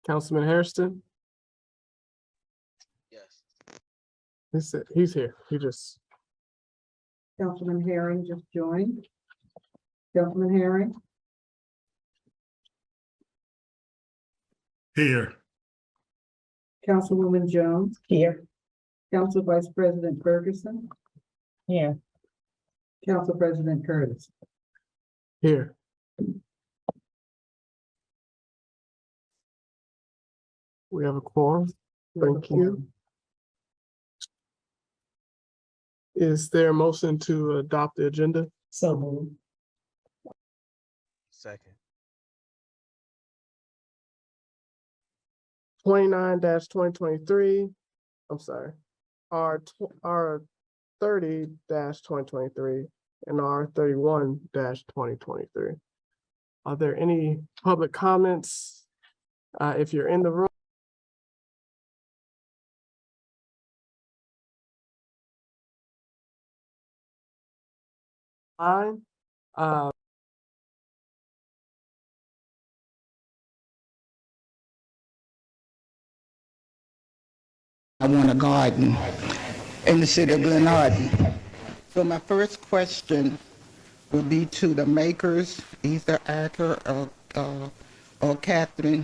Councilman Hairston? Yes. He's here. He just, Councilman Herring just joined. Councilman Herring, Here. Councilwoman Jones, Here. Council Vice President Ferguson, Here. Council President Curtis. here. We have a quorum. Thank you. Is there a motion to adopt the agenda? So moved. Second. 29-2023, I'm sorry, R 30-2023 and R 31-2023. Are there any public comments? If you're in the room. Fine. I want a garden in the city of Glenarden. So my first question would be to the makers, either Acker or Catherine,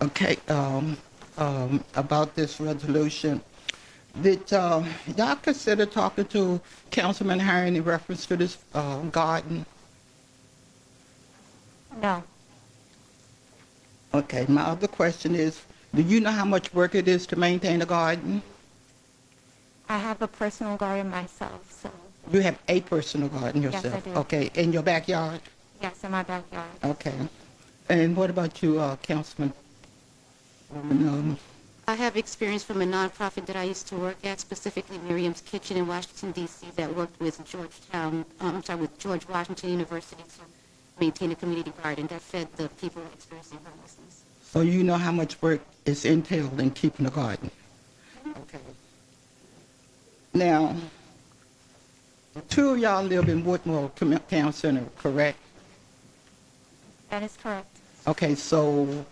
okay, about this resolution. Did y'all consider talking to Councilman Herring in reference to this garden? No. Okay, my other question is, do you know how much work it is to maintain a garden? I have a personal garden myself, so You have a personal garden yourself? Yes, I do. Okay, in your backyard? yes, in my backyard. Okay. And what about you, Councilman? I have experience from a nonprofit that I used to work at, specifically Miriam's Kitchen in Washington, D.C., that worked with with George Washington University to maintain a community garden that fed the people experiencing homelessness. So you know how much work is entailed in keeping a garden? Okay. Now, the two of y'all live in Woodmore Town Center, correct? That is correct. Okay, so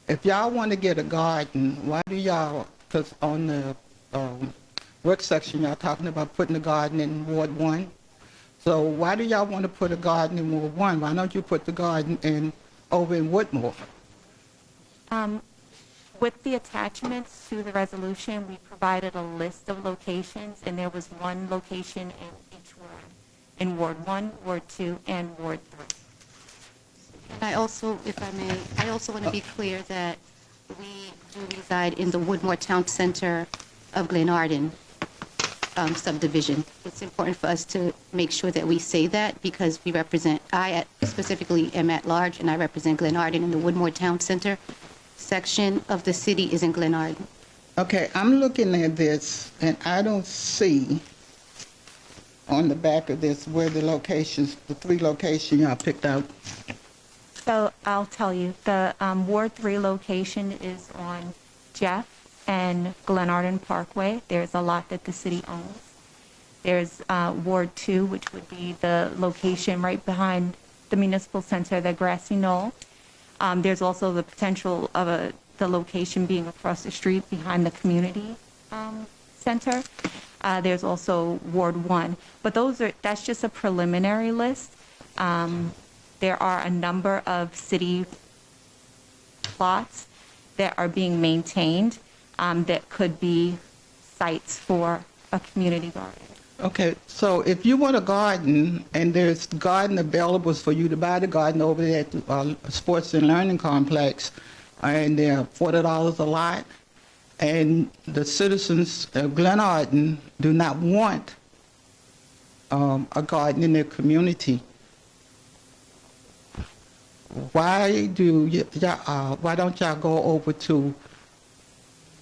if y'all want to get a garden, why do y'all, because on the work section, y'all talking about putting a garden in Ward 1. So why do y'all want to put a garden in Ward 1? Why don't you put the garden over in Woodmore? With the attachments to the resolution, we provided a list of locations, and there was one location in each ward, in Ward 1, Ward 2, and Ward 3. And I also, if I may, I also want to be clear that we do reside in the Woodmore Town Center of Glenarden subdivision. It's important for us to make sure that we say that because we represent, specifically am at large, and I represent Glenarden, in the Woodmore Town Center section of the city is in Glenarden. Okay, I'm looking at this, and I don't see on the back of this where the locations, the three locations y'all picked out. So I'll tell you, the Ward 3 location is on Jeff and Glenarden Parkway. There's a lot that the city owns. There's Ward 2, which would be the location right behind the municipal center, the grassy knoll. There's also the potential of the location being across the street behind the community center. There's also Ward 1, but that's just a preliminary list. There are a number of city plots that are being maintained that could be sites for a community garden. Okay, so if you want a garden and there's garden available for you to buy the garden over there at the Sports and Learning Complex, and they're $40 a lot, and the citizens of Glenarden do not want a garden in their community, why don't y'all go over to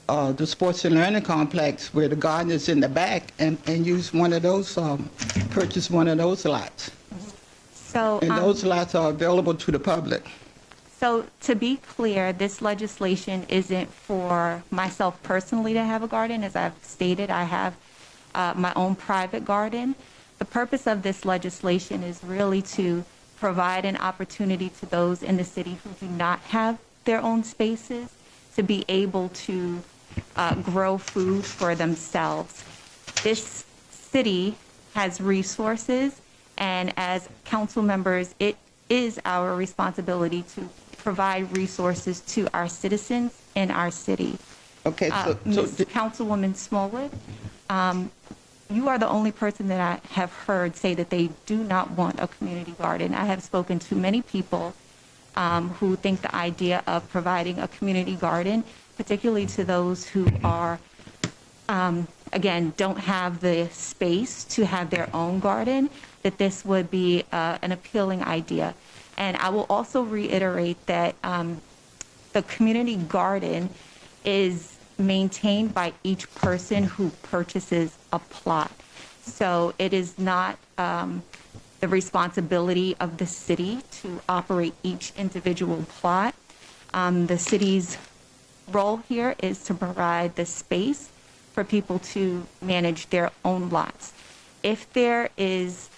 the Sports and Learning Complex where the garden is in the back and use one of those, purchase one of those lots? So, And those lots are available to the public. So to be clear, this legislation isn't for myself personally to have a garden. As I've stated, I have my own private garden. The purpose of this legislation is really to provide an opportunity to those in the city who do not have their own spaces to be able to grow food for themselves. This city has resources, and as council members, it is our responsibility to provide resources to our citizens in our city. Okay, Ms. Councilwoman Smallwood, you are the only person that I have heard say that they do not want a community garden. I have spoken to many people who think the idea of providing a community garden, particularly to those who are, again, don't have the space to have their own garden, that this would be an appealing idea. And I will also reiterate that the community garden is maintained by each person who purchases a plot. So it is not the responsibility of the city to operate each individual plot. The city's role here is to provide the space for people to manage their own lots. If there is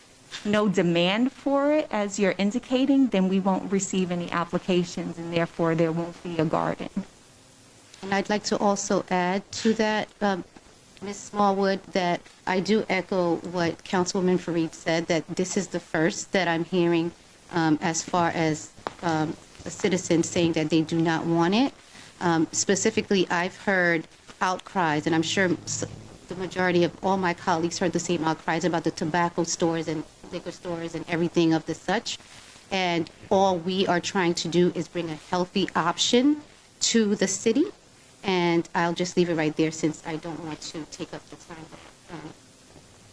no demand for it, as you're indicating, then we won't receive any applications, and therefore there won't be a garden. And I'd like to also add to that, Ms. Smallwood, that I do echo what Councilwoman Fareed said, that this is the first that I'm hearing as far as a citizen saying that they do not want it. Specifically, I've heard outcries, and I'm sure the majority of all my colleagues heard the same outcries about the tobacco stores and liquor stores and everything of the such. And all we are trying to do is bring a healthy option to the city. And I'll just leave it right there, since I don't want to take up the time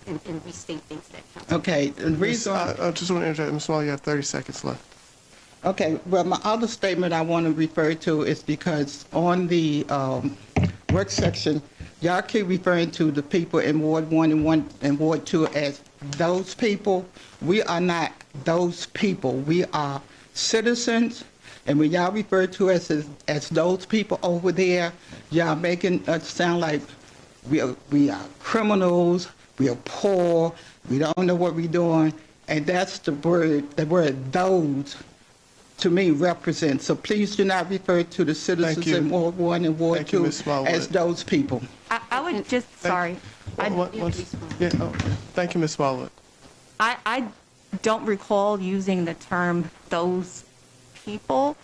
and restate things that council. okay, the reason. I just want to interject, Ms. Small, you have 30 seconds left. Okay, well, my other statement I want to refer to is because on the work section, y'all keep referring to the people in Ward 1 and Ward 2 as those people. We are not those people. We are citizens, and when y'all refer to us as those people over there, y'all making us sound like we are criminals, we are poor, we don't know what we're doing, and that's the word those to me represents. So please do not refer to the citizens you. in Ward 1 and Ward Thank you, 2 Ms. Smallwood. as those people. I would just, sorry, Thank you, Ms. Smallwood. I don't recall using the term "those people."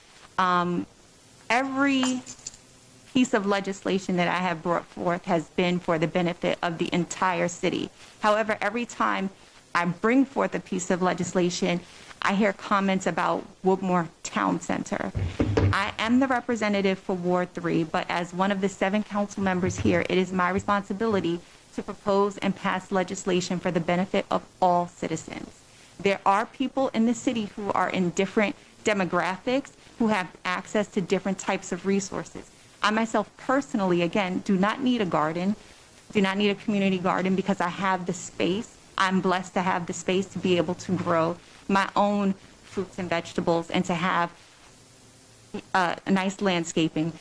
Every piece of legislation that I have brought forth has been for the benefit of the entire city. However, every time I bring forth a piece of legislation, I hear comments about Woodmore Town Center. I am the representative for Ward 3, but as one of the 7 council members here, it is my responsibility to propose and pass legislation for the benefit of all citizens. There are people in the city who are in different demographics, who have access to different types of resources. I myself personally, again, do not need a garden, do not need a community garden, because I have the space. I'm blessed to have the space to be able to grow my own fruits and vegetables and to have a nice landscaping.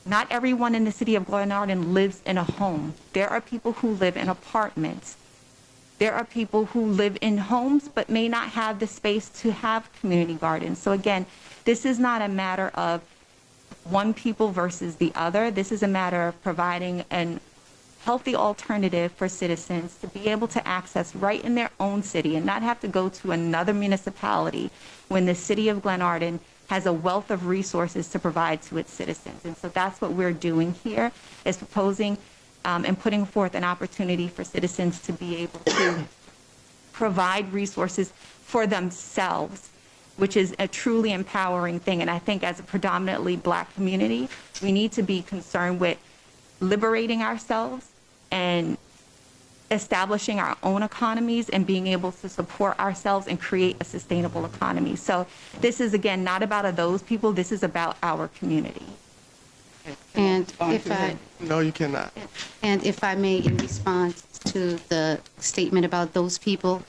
Not everyone in the city of Glenarden lives in a home. There are people who live in apartments. There are people who live in homes but may not have the space to have community gardens. So again, this is not a matter of one people versus the other. This is a matter of providing an healthy alternative for citizens to be able to access right in their own city and not have to go to another municipality when the city of Glenarden has a wealth of resources to provide to its citizens. And so that's what we're doing here, is proposing and putting forth an opportunity for citizens to be able to provide resources for themselves, which is a truly empowering thing. And I think as a predominantly Black community, we need to be concerned with liberating ourselves and establishing our own economies and being able to support ourselves and create a sustainable economy. So this is, again, not about those people. This is about our community. And if I, No, you cannot. and if I may, in response to the statement about those people,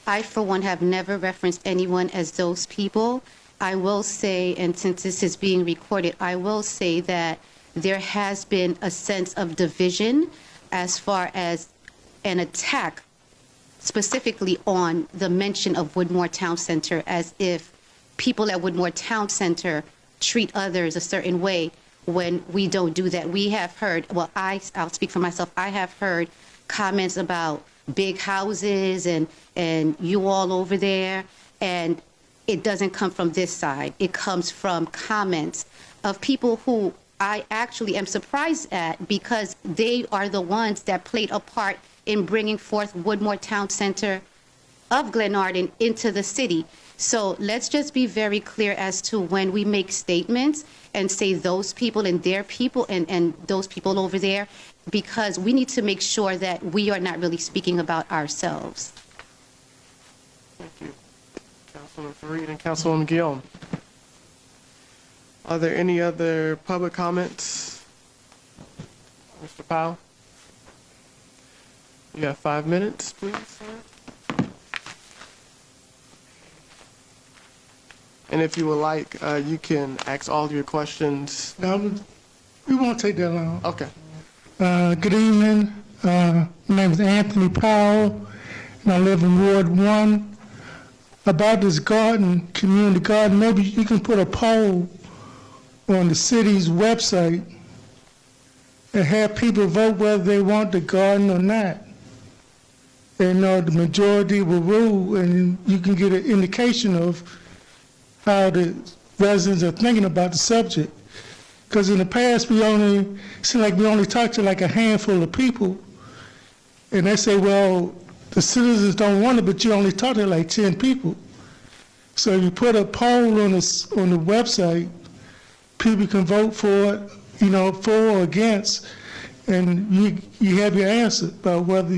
I, for one, have never referenced anyone as those people. I will say, and since this is being recorded, I will say that there has been a sense of division as far as an attack specifically on the mention of Woodmore Town Center, as if people at Woodmore Town Center treat others a certain way when we don't do that. We have heard, well, I'll speak for myself, I have heard comments about big houses and you all over there, and it doesn't come from this side. It comes from comments of people who I actually am surprised at, because they are the ones that played a part in bringing forth Woodmore Town Center of Glenarden into the city. So let's just be very clear as to when we make statements and say those people and their people and those people over there, because we need to make sure that we are not really speaking about ourselves. Thank you. Councilwoman Fareed and Councilwoman Guillaume. Are there any other public comments? Mr. Powell? You have 5 minutes, please, sir. And if you would like, you can ask all your questions. No, we won't take that long. Okay. Good evening. My name is Anthony Powell, and I live in Ward 1. About this garden, community garden, maybe you can put a poll on the city's website and have people vote whether they want the garden or not. And the majority will rule, and you can get an indication of how the residents are thinking about the subject. Because in the past, we only talked to like a handful of people, and they say, well, the citizens don't want it, but you only talk to like 10 people. So if you put a poll on the website, people can vote for it, for or against, and you have your answer about whether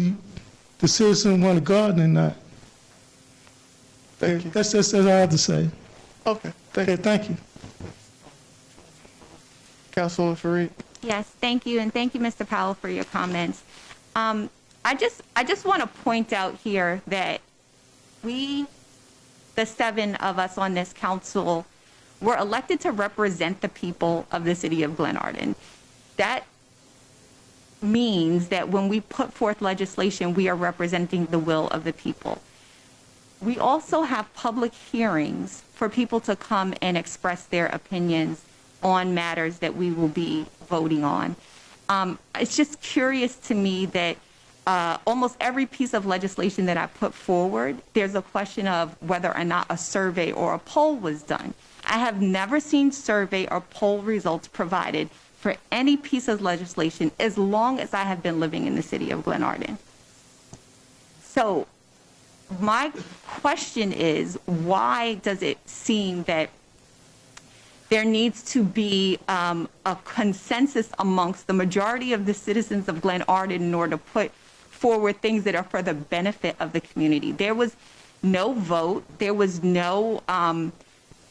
the citizens want a garden or not. Thank you. That's all I have to say. Okay. Thank Okay, you. thank you. Councilwoman Fareed. Yes, thank you, and thank you, Mr. Powell, for your comments. I just want to point out here that we, the 7 of us on this council, were elected to represent the people of the city of Glenarden. That means that when we put forth legislation, we are representing the will of the people. We also have public hearings for people to come and express their opinions on matters that we will be voting on. It's just curious to me that almost every piece of legislation that I put forward, there's a question of whether or not a survey or a poll was done. I have never seen survey or poll results provided for any piece of legislation as long as I have been living in the city of Glenarden. So my question is, why does it seem that there needs to be a consensus amongst the majority of the citizens of Glenarden in order to put forward things that are for the benefit of the community? There was no vote. There was no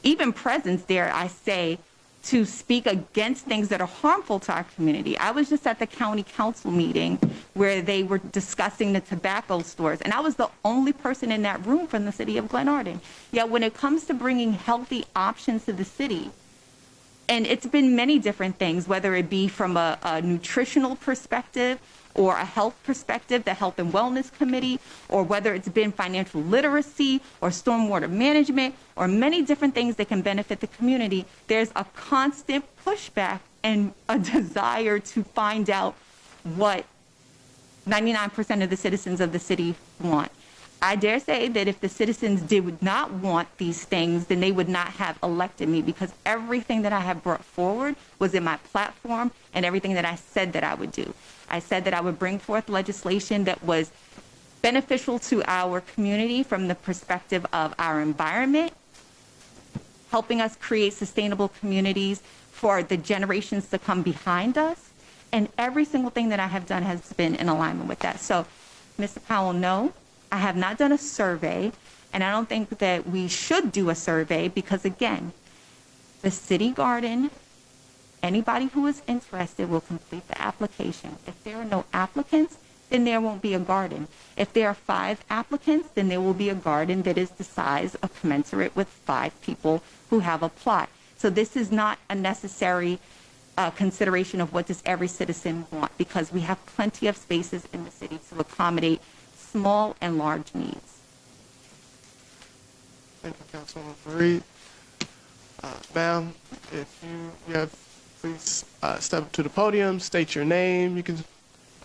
even presence, dare I say, to speak against things that are harmful to our community. I was just at the county council meeting where they were discussing the tobacco stores, and I was the only person in that room from the city of Glenarden. Yet when it comes to bringing healthy options to the city, and it's been many different things, whether it be from a nutritional perspective or a health perspective, the Health and Wellness Committee, or whether it's been financial literacy or stormwater management, or many different things that can benefit the community, there's a constant pushback and a desire to find out what 99% of the citizens of the city want. I dare say that if the citizens did not want these things, then they would not have elected me, because everything that I have brought forward was in my platform and everything that I said that I would do. I said that I would bring forth legislation that was beneficial to our community from the perspective of our environment, helping us create sustainable communities for the generations to come behind us. And every single thing that I have done has been in alignment with that. So, Mr. Powell, no, I have not done a survey, and I don't think that we should do a survey because, again, the city garden, anybody who is interested will complete the application. If there are no applicants, then there won't be a garden. If there are 5 applicants, then there will be a garden that is the size of commensurate with 5 people who have applied. So this is not a necessary consideration of what does every citizen want, because we have plenty of spaces in the city to accommodate small and large needs. Thank you, Councilwoman Fareed. Ma'am, if you have, please step up to the podium, state your name. You can,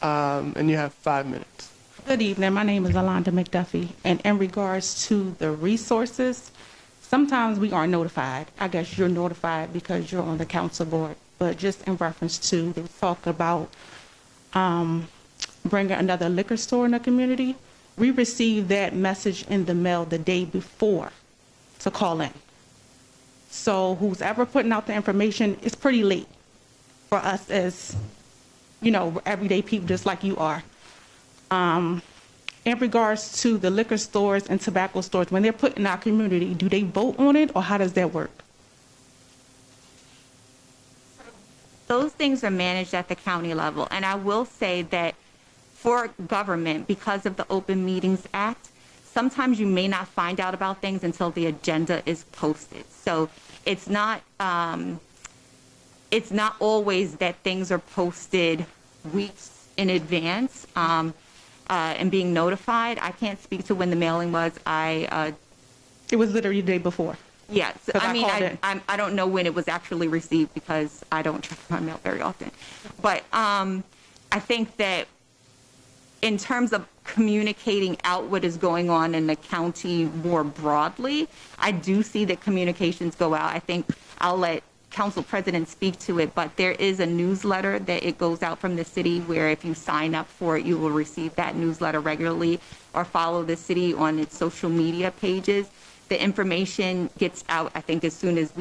and you have 5 minutes. Good evening. My name is Alonda McDuffie, and in regards to the resources, sometimes we aren't notified. I guess you're notified because you're on the council board, but just in reference to, they talk about bringing another liquor store in the community. We received that message in the mail the day before to call in. So who's ever putting out the information, it's pretty late for us as, everyday people just like you are. In regards to the liquor stores and tobacco stores, when they're put in our community, do they vote on it or how does that work? Those things are managed at the county level. And I will say that for government, because of the Open Meetings Act, sometimes you may not find out about things until the agenda is posted. So it's not always that things are posted weeks in advance and being notified. I can't speak to when the mailing was. It was literally the day before. Yes, 'Cause I I mean, called in. I don't know when it was actually received because I don't check my mail very often. But I think that in terms of communicating out what is going on in the county more broadly, I do see that communications go out. I think I'll let council president speak to it, but there is a newsletter that it goes out from the city where if you sign up for it, you will receive that newsletter regularly, or follow the city on its social media pages. The information gets out, I think, as soon as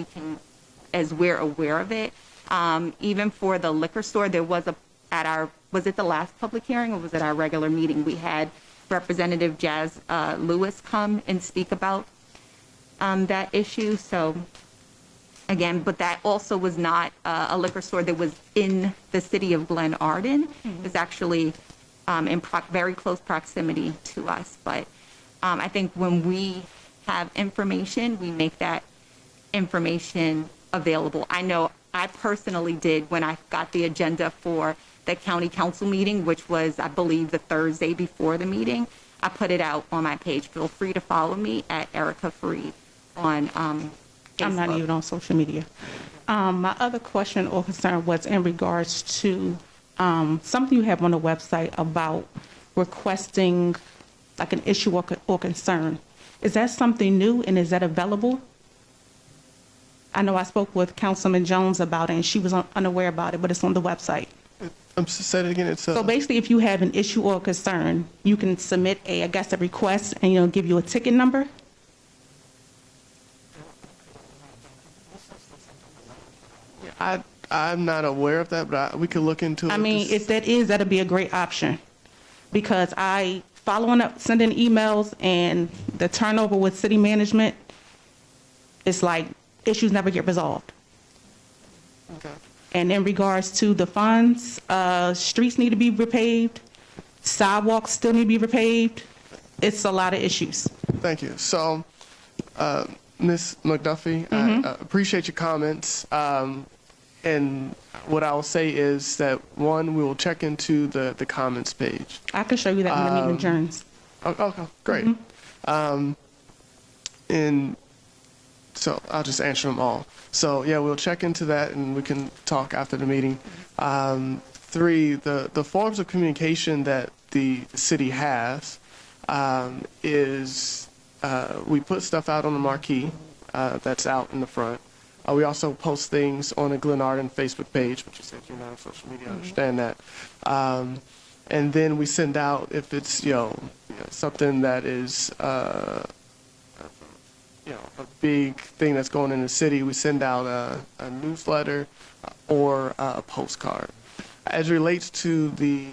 as we're aware of it. Even for the liquor store, there was was it the last public hearing or was it our regular meeting? We had Representative Jazz Lewis come and speak about that issue. So again, but that also was not a liquor store that was in the city of Glenarden. It was actually in very close proximity to us. But I think when we have information, we make that information available. I know I personally did when I got the agenda for the county council meeting, which was, I believe, the Thursday before the meeting. I put it out on my page. Feel free to follow me at Erica Freed on Facebook. I'm not even on social media. My other question or concern was in regards to something you have on the website about requesting like an issue or concern. Is that something new and is that available? I know I spoke with Councilman Jones about it and she was unaware about it, but it's on the website. Say it again. So basically, if you have an issue or concern, you can submit a request and give you a ticket number. I'm not aware of that, but we could look into it. I mean, if that is, that'd be a great option. Because I, following up, sending emails and the turnover with city management, it's like issues never get resolved. Okay. And in regards to the funds, streets need to be repaved, sidewalks still need to be repaved. It's a lot of issues. Thank you. So, Ms. McDuffie, I appreciate your comments. And what I will say is that, one, we will check into the comments page. I can show you that when the meeting adjourns. Okay, great. And so I'll just answer them all. So yeah, we'll check into that and we can talk after the meeting. Three, the forms of communication that the city has is we put stuff out on the marquee that's out in the front. We also post things on the Glenarden Facebook page, which you said you're not on social media, I understand that. And then we send out, if it's, something that is, a big thing that's going in the city, we send out a newsletter or a postcard. As it relates to the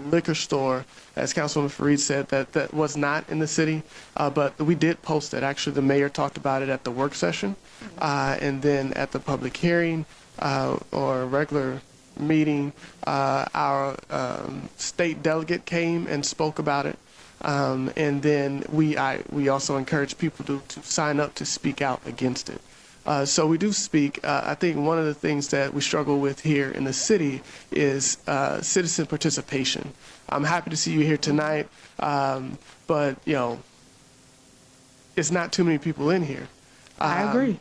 liquor store, as Councilwoman Fareed said, that was not in the city, but we did post it. Actually, the mayor talked about it at the work session, and then at the public hearing or regular meeting, our state delegate came and spoke about it. And then we also encourage people to sign up to speak out against it. So we do speak. I think one of the things that we struggle with here in the city is citizen participation. I'm happy to see you here tonight, but it's not too many people in here. I agree.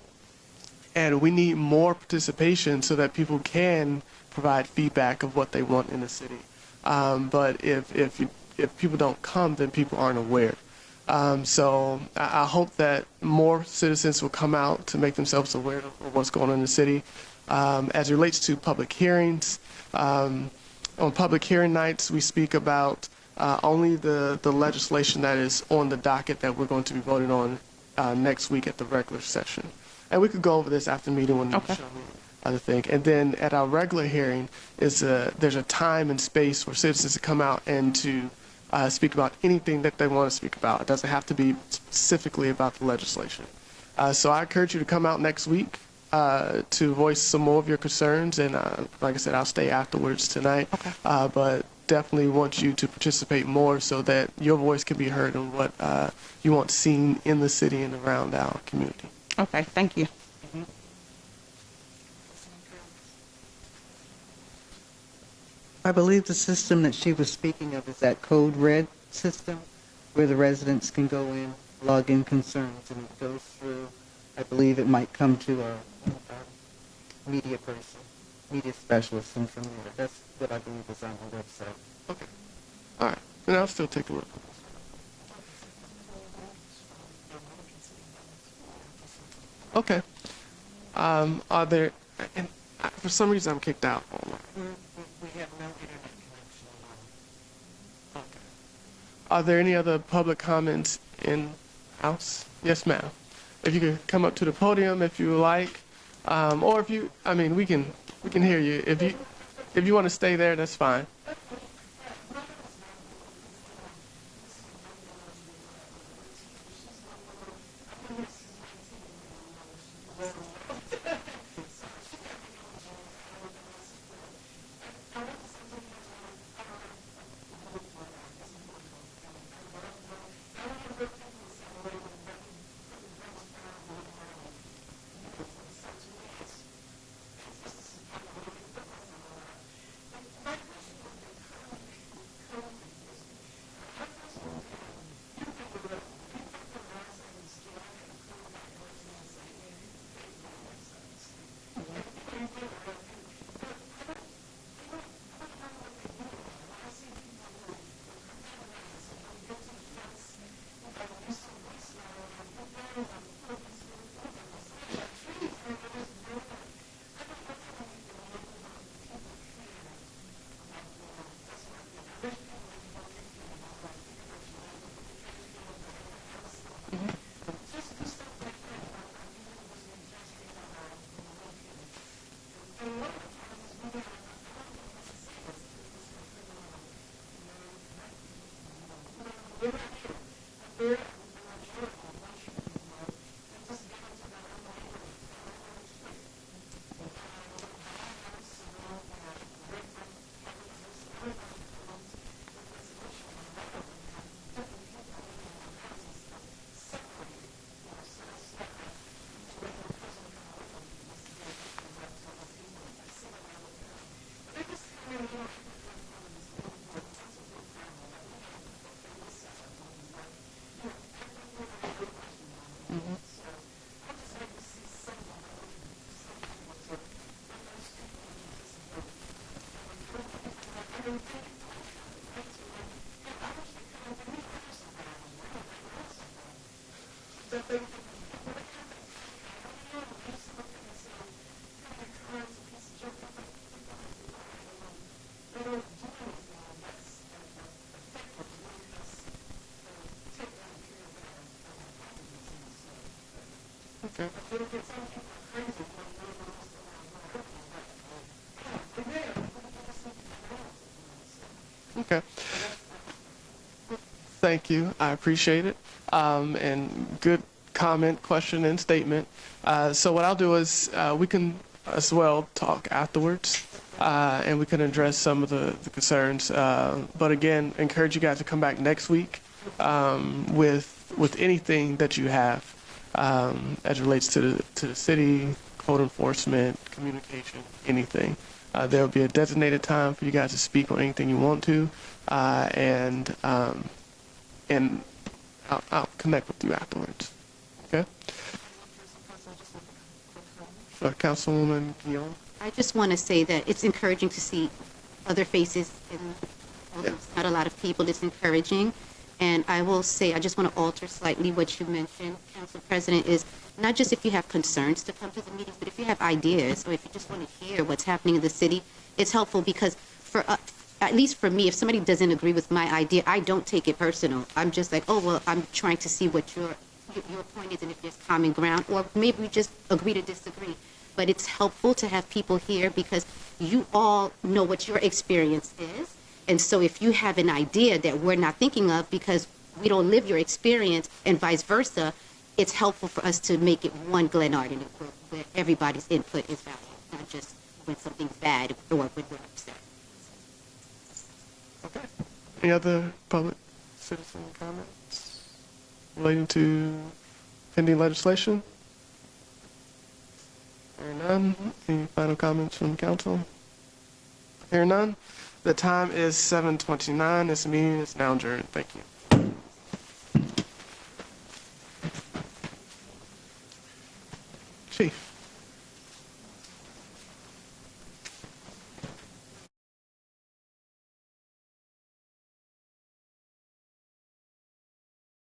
And we need more participation so that people can provide feedback of what they want in the city. But if people don't come, then people aren't aware. So I hope that more citizens will come out to make themselves aware of what's going on in the city. As it relates to public hearings, on public hearing nights, we speak about only the legislation that is on the docket that we're going to be voting on next week at the regular session. And we could go over this after the meeting when you Okay. show me other thing. And then at our regular hearing, there's a time and space for citizens to come out and to speak about anything that they want to speak about. It doesn't have to be specifically about the legislation. So I encourage you to come out next week to voice some more of your concerns. And like I said, I'll stay afterwards tonight. Okay. But definitely want you to participate more so that your voice can be heard on what you want seen in the city and around our community. Okay, thank you. I believe the system that she was speaking of is that Code Red system where the residents can go in, log in concerns, and it goes through. I believe it might come to a media person, media specialist, and from there. That's what I believe is on the website. Okay. All right. And I'll still take a look. Okay. Are there, and for some reason I'm kicked out online. We have no internet connection. Are there any other public comments in house? Yes, ma'am. If you could come up to the podium if you like, or if you, I mean, we can hear you. If you want to stay there, that's fine. Okay. Okay. Thank you. I appreciate it. And good comment, question, and statement. So what I'll do is we can as well talk afterwards, and we can address some of the concerns. But again, encourage you guys to come back next week with anything that you have as it relates to the city, code enforcement, communication, anything. There will be a designated time for you guys to speak on anything you want to, and I'll connect with you afterwards. Councilwoman Guillaume? I just want to say that it's encouraging to see other faces, and although it's not a lot of people, it's encouraging. And I will say, I just want to alter slightly what you mentioned, Council President, is not just if you have concerns to come to the meetings, but if you have ideas, or if you just want to hear what's happening in the city, it's helpful because at least for me, if somebody doesn't agree with my idea, I don't take it personal. I'm just like, oh, well, I'm trying to see what your point is and if there's common ground, or maybe we just agree to disagree. But it's helpful to have people here because you all know what your experience is. And so if you have an idea that we're not thinking of because we don't live your experience and vice versa, it's helpful for us to make it one Glenarden where everybody's input is valued, not just when something's bad or when we're upset. Okay. Any other public citizen comments relating to pending legislation? Hearing none. Any final comments from council? Hearing none. The time is 7:29. This meeting is now adjourned. Thank you. Chief.